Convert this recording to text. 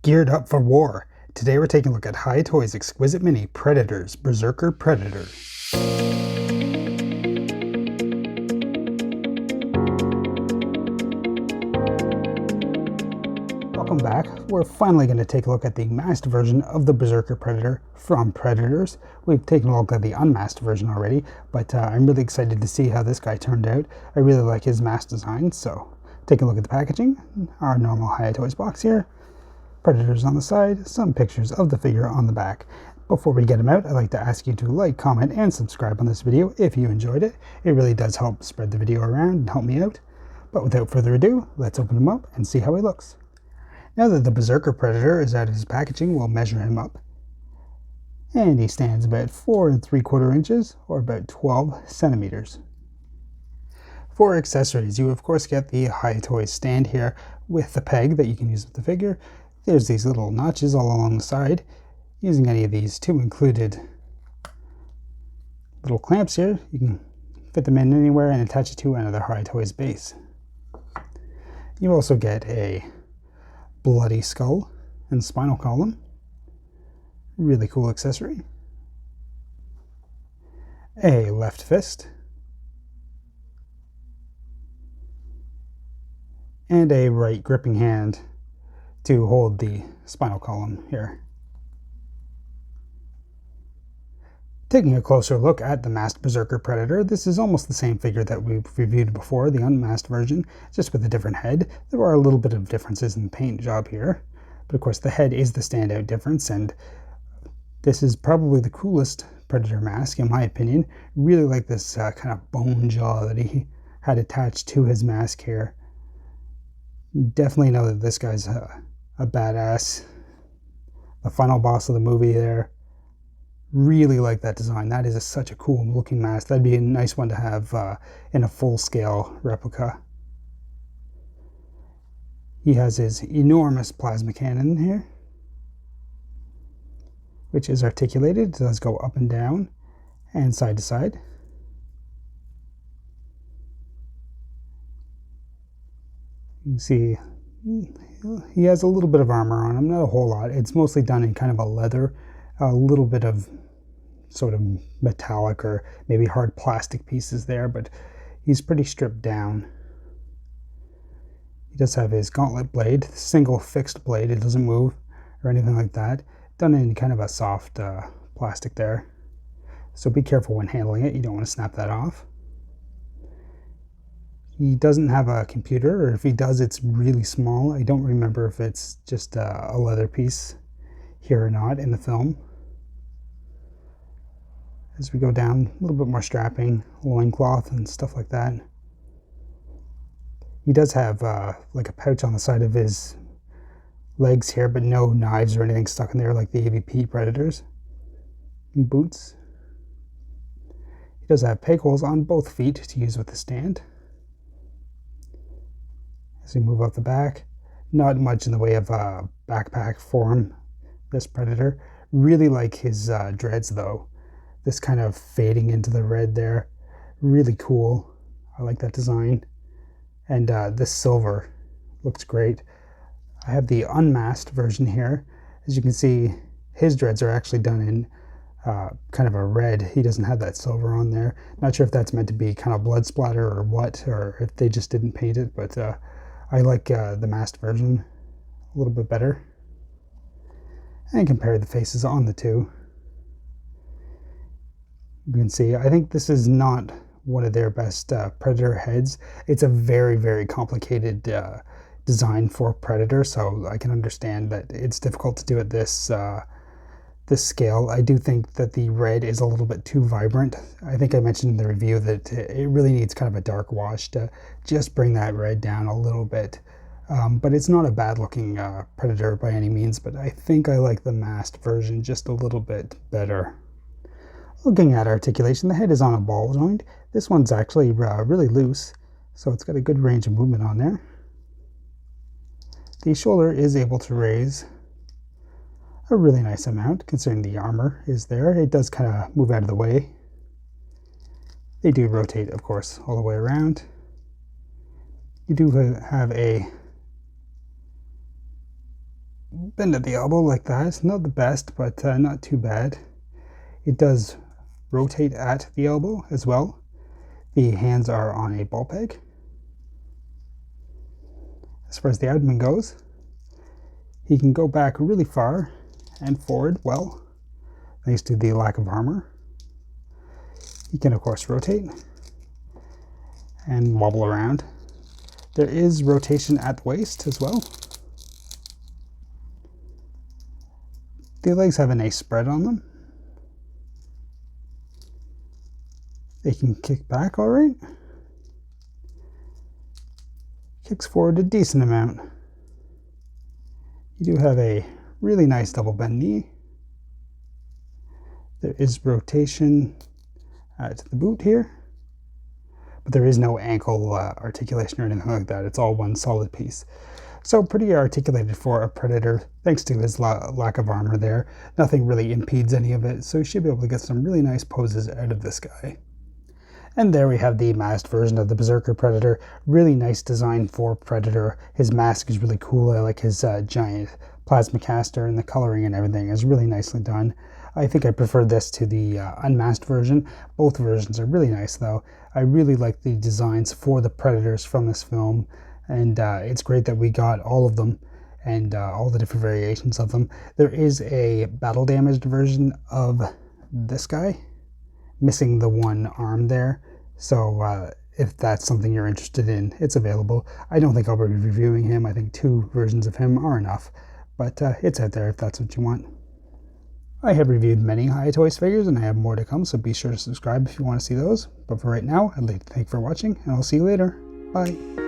Geared up for war. Today we're taking a look at Hiya Toys Exquisite Mini Predators, Berserker Predator. Welcome back. We're finally going to take a look at the masked version of the Berserker Predator from Predators. We've taken a look at the unmasked version already, but I'm really excited to see how this guy turned out. I really like his mask design, so take a look at the packaging. Our normal Hiya Toys box here. Predators on the side, some pictures of the figure on the back. Before we get them out, I'd like to ask you to like, comment, and subscribe on this video if you enjoyed it. It really does help spread the video around and help me out. But without further ado, let's open him up and see how he looks. Now that the Berserker Predator is out of his packaging, we'll measure him up. And he stands about 4 3/4 inches, or about 12 centimeters. For accessories, you of course get the Hiya Toys stand here with the peg that you can use with the figure. There's these little notches all along the side. Using any of these two included little clamps here, you can fit them in anywhere and attach it to another Hiya Toys base. You also get a bloody skull and spinal column. Really cool accessory. A left fist. And a right gripping hand to hold the spinal column here. Taking a closer look at the masked Berserker Predator, this is almost the same figure that we've reviewed before, the unmasked version, just with a different head. There are a little bit of differences in the paint job here, but of course the head is the standout difference, and this is probably the coolest Predator mask in my opinion. Really like this kind of bone jaw that he had attached to his mask here. Definitely know that this guy's a badass. The final boss of the movie there. Really like that design. That is such a cool looking mask. That'd be a nice one to have in a full-scale replica. He has his enormous plasma cannon here, which is articulated. It does go up and down and side to side. You can see he has a little bit of armor on him, not a whole lot. It's mostly done in kind of a leather, a little bit of sort of metallic or maybe hard plastic pieces there, but he's pretty stripped down. He does have his gauntlet blade, single fixed blade. It doesn't move or anything like that. Done in kind of a soft plastic there. So be careful when handling it. You don't want to snap that off. He doesn't have a computer, or if he does, it's really small. I don't remember if it's just a leather piece here or not in the film. As we go down, a little bit more strapping, loincloth and stuff like that. He does have like a pouch on the side of his legs here, but no knives or anything stuck in there like the AVP Predators. And boots. He does have peg holes on both feet to use with the stand. As we move up the back, not much in the way of a backpack for him, this Predator. Really like his dreads though. This kind of fading into the red there. Really cool. I like that design. And this silver looks great. I have the unmasked version here. As you can see, his dreads are actually done in kind of a red. He doesn't have that silver on there. Not sure if that's meant to be kind of blood splatter or what, or if they just didn't paint it, but I like the masked version a little bit better. And compare the faces on the two. You can see, I think this is not one of their best Predator heads. It's a very, very complicated design for Predator, so I can understand that it's difficult to do at this scale. I do think that the red is a little bit too vibrant. I think I mentioned in the review that it really needs kind of a dark wash to just bring that red down a little bit. But it's not a bad looking Predator by any means, but I think I like the masked version just a little bit better. Looking at articulation, the head is on a ball joint. This one's actually really loose, so it's got a good range of movement on there. The shoulder is able to raise a really nice amount, considering the armor is there. It does kind of move out of the way. They do rotate, of course, all the way around. You do have a bend at the elbow like that. Not the best, but not too bad. It does rotate at the elbow as well. The hands are on a ball peg. As far as the abdomen goes, he can go back really far and forward well, thanks to the lack of armor. He can, of course, rotate and wobble around. There is rotation at the waist as well. The legs have a nice spread on them. They can kick back all right. Kicks forward a decent amount. You do have a really nice double bend knee. There is rotation at the boot here, but there is no ankle articulation or anything like that. It's all one solid piece. So pretty articulated for a Predator, thanks to his lack of armor there. Nothing really impedes any of it, so you should be able to get some really nice poses out of this guy. And there we have the masked version of the Berserker Predator. Really nice design for Predator. His mask is really cool. I like his giant plasma caster, and the coloring and everything is really nicely done. I think I prefer this to the unmasked version. Both versions are really nice though. I really like the designs for the Predators from this film, and it's great that we got all of them and all the different variations of them. There is a battle damaged version of this guy, missing the one arm there, so if that's something you're interested in, it's available. I don't think I'll be reviewing him. I think 2 versions of him are enough, but it's out there if that's what you want. I have reviewed many Hiya Toys figures, and I have more to come, so be sure to subscribe if you want to see those. But for right now, I'd like to thank you for watching, and I'll see you later. Bye.